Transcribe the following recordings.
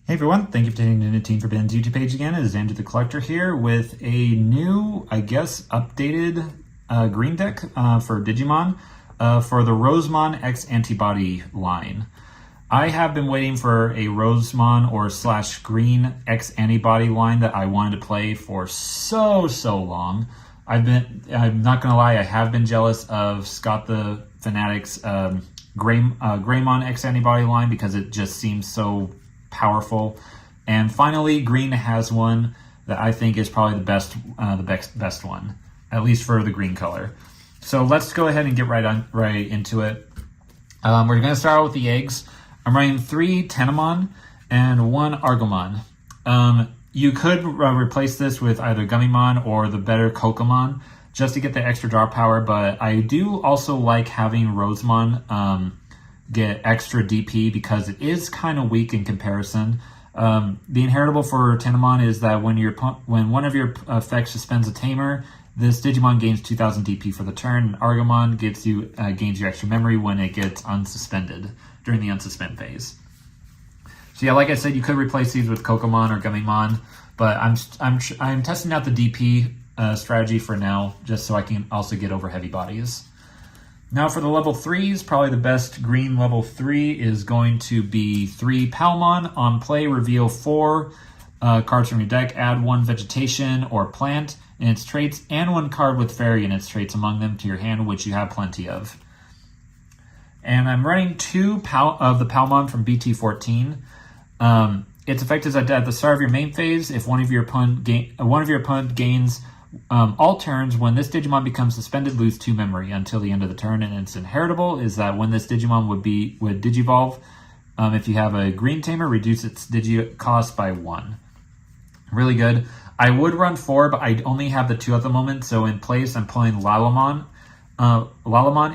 Hey everyone, thank you for tuning in to Team Forbidden's YouTube page again. It is Andrew the Collector here with a new, updated green deck for Digimon for the Rosemon X-Antibody line. I have been waiting for a Rosemon or / green X-Antibody line that I wanted to play for so long. I'm not gonna lie, I have been jealous of Scott the Fanatic's Greymon X-Antibody line because it just seems so powerful. And finally, green has one that I think is probably the best one, at least for the green color. So let's go ahead and get right into it. We're going to start out with the eggs. I'm running 3 Tenamon and 1 Argomon. You could replace this with either Gummymon or the better Kokomon just to get the extra draw power, but I do also like having Rosemon get extra DP because it is kind of weak in comparison. The inheritable for Tenamon is that when one of your effects suspends a tamer, this Digimon gains 2000 DP for the turn, and Argomon gains you extra memory when it gets unsuspended during the unsuspend phase. So yeah, like I said, you could replace these with Kokomon or Gummymon, but I'm testing out the DP strategy for now, just so I can also get over heavy bodies. Now for the level 3s, probably the best green level 3 is going to be 3 Palmon. On play, reveal 4 cards from your deck, add 1 vegetation or plant in its traits, and 1 card with fairy in its traits among them to your hand, which you have plenty of. And I'm running 2 of the Palmon from BT14. Its effect is that at the start of your main phase, if one of your opponent gains all turns, when this Digimon becomes suspended, lose 2 memory until the end of the turn, and its inheritable is that when this Digimon would Digivolve, if you have a green tamer, reduce its Digi cost by 1. Really good. I would run 4, but I only have the 2 at the moment, so in place I'm pulling Lalamon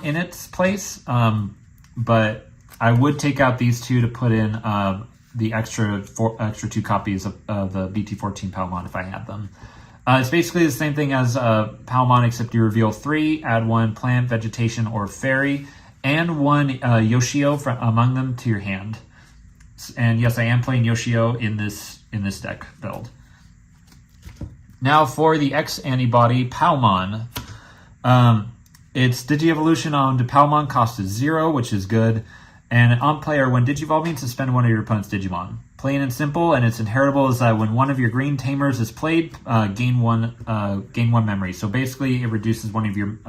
in its place, but I would take out these 2 to put in the extra 2 copies of the BT14 Palmon if I had them. It's basically the same thing as Palmon, except you reveal 3, add 1 plant, vegetation, or fairy, and 1 Yoshio among them to your hand. And yes, I am playing Yoshio in this deck build. Now for the X-Antibody Palmon. Its Digi-Evolution on to Palmon cost is 0, which is good. And on player, when Digivolving, suspend one of your opponent's Digimon. Plain and simple, and its inheritable is that when one of your green tamers is played, gain one memory. So basically, it reduces one of your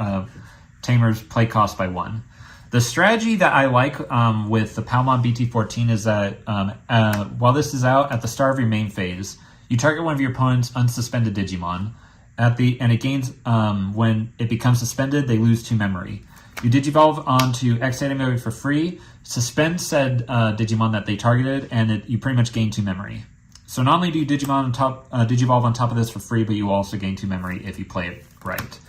tamers' play cost by 1. The strategy that I like with the Palmon BT14 is that while this is out at the start of your main phase, you target one of your opponent's unsuspended Digimon. And it gains when it becomes suspended, they lose 2 memory. You Digivolve onto X-Antibody for free, suspend said Digimon that they targeted, and you pretty much gain 2 memory. So not only do you Digivolve on top of this for free, but you also gain 2 memory if you play it right.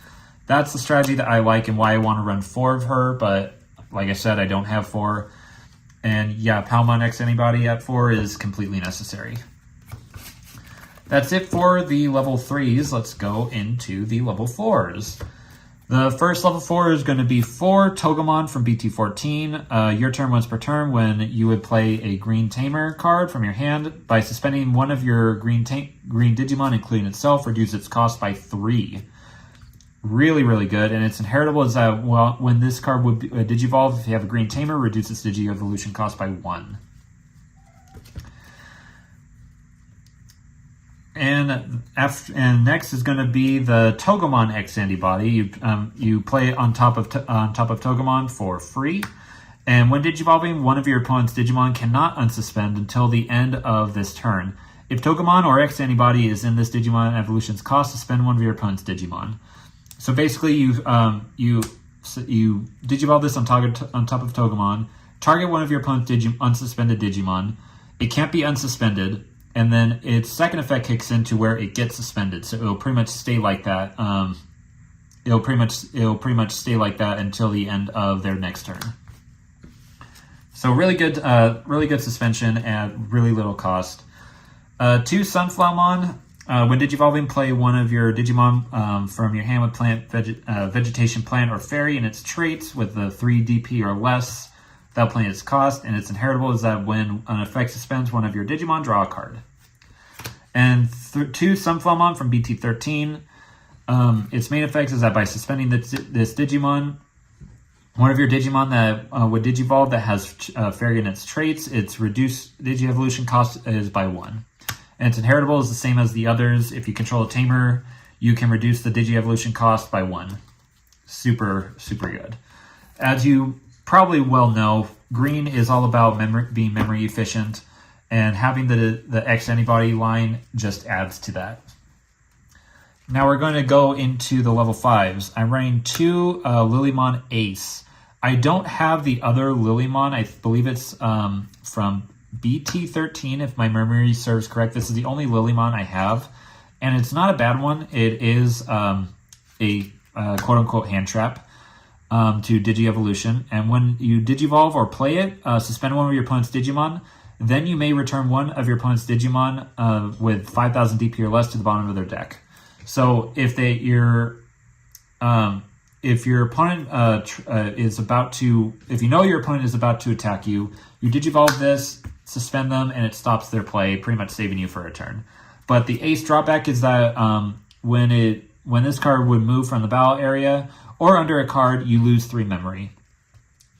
That's the strategy that I like and why I want to run 4 of her, but like I said, I don't have 4. And yeah, Palmon X-Antibody at 4 is completely necessary. That's it for the level 3s. Let's go into the level 4s. The first level 4 is going to be 4 Togemon from BT14. Your turn once per turn when you would play a green tamer card from your hand. By suspending one of your green Digimon, including itself, reduce its cost by 3. Really good. And its inheritable is that when this card would Digivolve, if you have a green tamer, reduce its Digi-Evolution cost by 1. And next is going to be the Togemon X-Antibody. You play it on top of Togemon for free. And when Digivolving, one of your opponent's Digimon cannot unsuspend until the end of this turn. If Togemon or X-Antibody is in this Digimon evolution's cost, suspend one of your opponent's Digimon. So basically, you Digivolve this on top of Togemon, target one of your opponent's unsuspended Digimon. It can't be unsuspended. And then its second effect kicks in to where it gets suspended, so it'll pretty much stay like that. It'll pretty much stay like that until the end of their next turn. So really good suspension at really little cost. 2 Sunflowmon. When Digivolving, play one of your Digimon from your hand with plant, vegetation, plant, or fairy in its traits with the 3 DP or less. without playing its cost, and its inheritable is that when an effect suspends one of your Digimon, draw a card. And 2 Sunflowmon from BT13. Its main effect is that by suspending this Digimon, one of your Digimon that would Digivolve that has Fairy in its traits, its reduced Digi-Evolution cost is by 1. And its inheritable is the same as the others. If you control a Tamer, you can reduce the Digi-Evolution cost by 1. Super, super good. As you probably well know, green is all about being memory efficient, and having the X-Antibody line just adds to that. Now we're going to go into the level 5s. I'm running 2 Lilymon Ace. I don't have the other Lilymon. I believe it's from BT13, if my memory serves correct. This is the only Lilymon I have, and it's not a bad one. It is a quote-unquote hand trap to Digi-Evolution, and when you Digivolve or play it, suspend one of your opponent's Digimon, then you may return one of your opponent's Digimon with 5,000 DP or less to the bottom of their deck. So if your opponent is about to, if you know your opponent is about to attack you, you Digivolve this, suspend them, and it stops their play, pretty much saving you for a turn. But the Ace drawback is that when this card would move from the battle area or under a card, you lose 3 memory.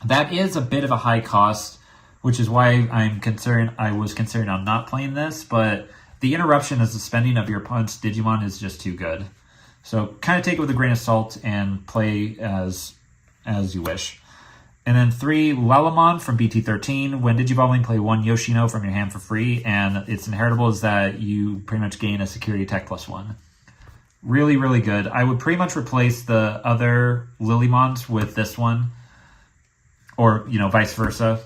That is a bit of a high cost, which is why I was considering on not playing this, but the interruption and suspending of your opponent's Digimon is just too good. So kind of take it with a grain of salt and play as you wish. And then 3 Lalamon from BT13. When Digivolving, play 1 Yoshino from your hand for free, and its inheritable is that you pretty much gain a security attack +1. Really, really good. I would pretty much replace the other Lilymons with this one, or vice versa.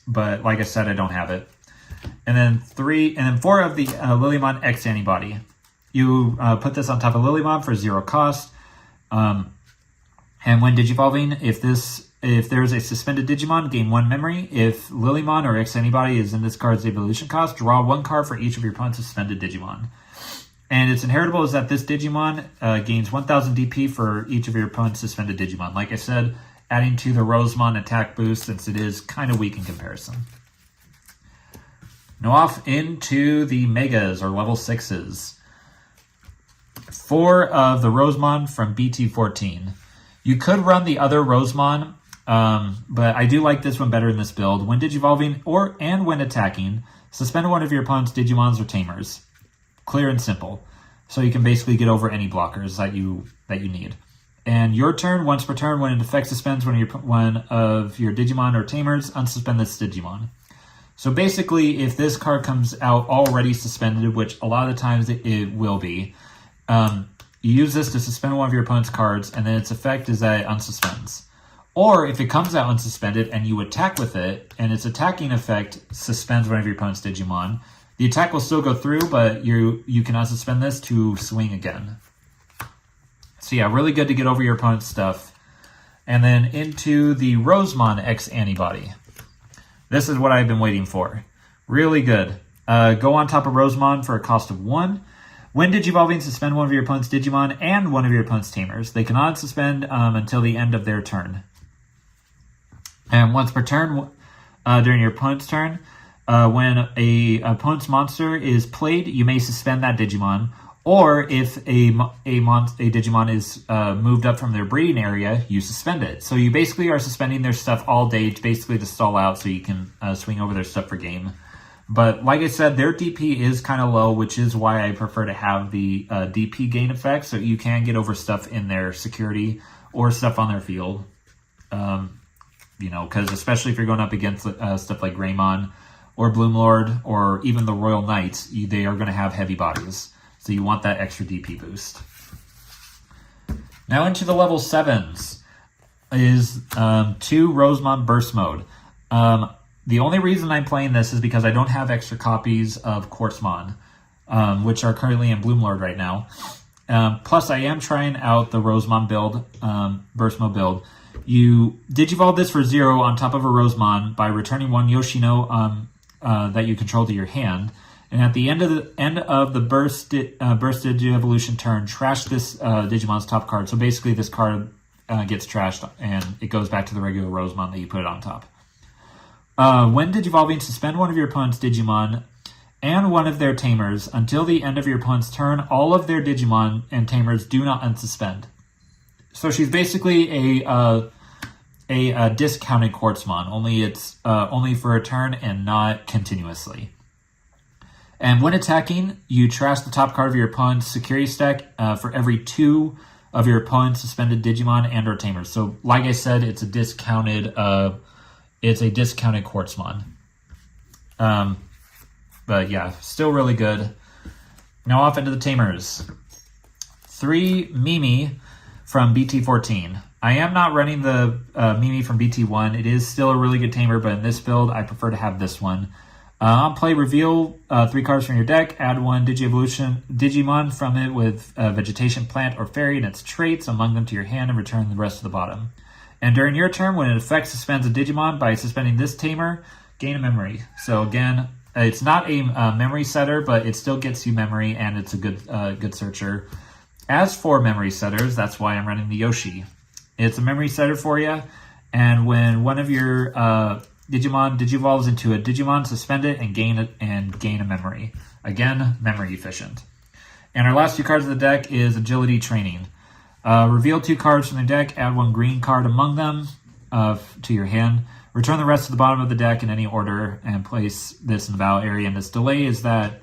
But like I said, I don't have it. And then 4 of the Lilymon X-Antibody. You put this on top of Lilymon for 0 cost. And when Digivolving, if there's a suspended Digimon, gain 1 memory. If Lilymon or X-Antibody is in this card's evolution cost, draw 1 card for each of your opponent's suspended Digimon. And its inheritable is that this Digimon gains 1,000 DP for each of your opponent's suspended Digimon. Like I said, adding to the Rosemon attack boost, since it is kind of weak in comparison. Now off into the Megas, or level 6s. 4 of the Rosemon from BT14. You could run the other Rosemon, but I do like this one better in this build. When Digivolving and when attacking, suspend one of your opponent's Digimons or Tamers. Clear and simple. So you can basically get over any blockers that you need. And your turn, once per turn, when an effect suspends one of your Digimon or Tamers, unsuspend this Digimon. So basically, if this card comes out already suspended, which a lot of the times it will be, you use this to suspend one of your opponent's cards, and then its effect is that it unsuspends. Or if it comes out unsuspended and you attack with it, and its attacking effect suspends one of your opponent's Digimon, the attack will still go through, but you can unsuspend this to swing again. So yeah, really good to get over your opponent's stuff. And then into the Rosemon X-Antibody. This is what I've been waiting for. Really good. Go on top of Rosemon for a cost of 1. When Digivolving, suspend one of your opponent's Digimon and one of your opponent's Tamers. They cannot suspend until the end of their turn. And once per turn, during your opponent's turn, when a opponent's monster is played, you may suspend that Digimon. Or if a Digimon is moved up from their breeding area, you suspend it. So you basically are suspending their stuff all day, basically to stall out so you can swing over their stuff for game. But like I said, their DP is kind of low, which is why I prefer to have the DP gain effect, so you can get over stuff in their security or stuff on their field. Because especially if you're going up against stuff like Greymon or Bloomlord or even the Royal Knights, they are going to have heavy bodies. So you want that extra DP boost. Now into the level 7s is 2 Rosemon Burst Mode. The only reason I'm playing this is because I don't have extra copies of Quartzmon, which are currently in Bloomlord right now. Plus, I am trying out the Rosemon build, Burst Mode build. You Digivolve this for 0 on top of a Rosemon by returning 1 Yoshino that you control to your hand. And at the end of the Burst Digi-Evolution turn, trash this Digimon's top card. So basically this card gets trashed and it goes back to the regular Rosemon that you put it on top. When digivolving, suspend one of your opponent's Digimon and one of their tamers until the end of your opponent's turn. All of their Digimon and tamers do not unsuspend. So she's basically a discounted Quartzmon, only it's only for a turn and not continuously. And when attacking, you trash the top card of your opponent's security stack for every 2 of your opponent's suspended Digimon and or tamers. So, like I said, it's a discounted Quartzmon. But yeah, still really good. Now off into the tamers. 3 Mimi from BT14. I am not running the Mimi from BT1. It is still a really good tamer, but in this build, I prefer to have this one. On play, reveal 3 cards from your deck, add 1 Digievolution Digimon from it with Vegetation, Plant, or Fairy and its traits among them to your hand and return the rest to the bottom. And during your turn, when it affects suspends a Digimon by suspending this tamer, gain a memory. So again, it's not a memory setter, but it still gets you memory, and it's a good searcher. As for memory setters, that's why I'm running the Yoshi. It's a memory setter for you, and when one of your Digimon digivolves into a Digimon, suspend it and gain a memory. Again, memory efficient. And our last 2 cards of the deck is Agility Training. Reveal 2 cards from the deck, add 1 green card among them to your hand. Return the rest to the bottom of the deck in any order and place this in the battle area. And this delay is that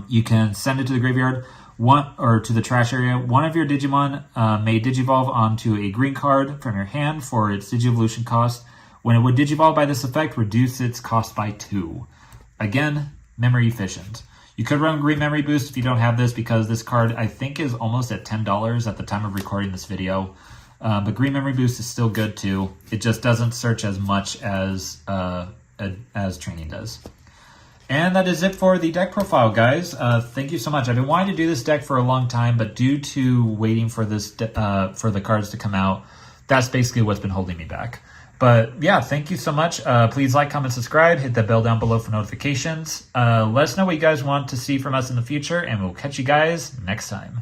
you can send it to the graveyard or to the trash area. One of your Digimon may digivolve onto a green card from your hand for its Digivolution cost. When it would digivolve by this effect, reduce its cost by 2. Again, memory efficient. You could run Green Memory Boost if you don't have this, because this card I think is almost at $10 at the time of recording this video. But Green Memory Boost is still good too. It just doesn't search as much as Training does. And that is it for the deck profile, guys. Thank you so much. I've been wanting to do this deck for a long time, but due to waiting for this for the cards to come out, that's basically what's been holding me back. But yeah, thank you so much. Please like, comment, subscribe, hit the bell down below for notifications. Let us know what you guys want to see from us in the future, and we'll catch you guys next time.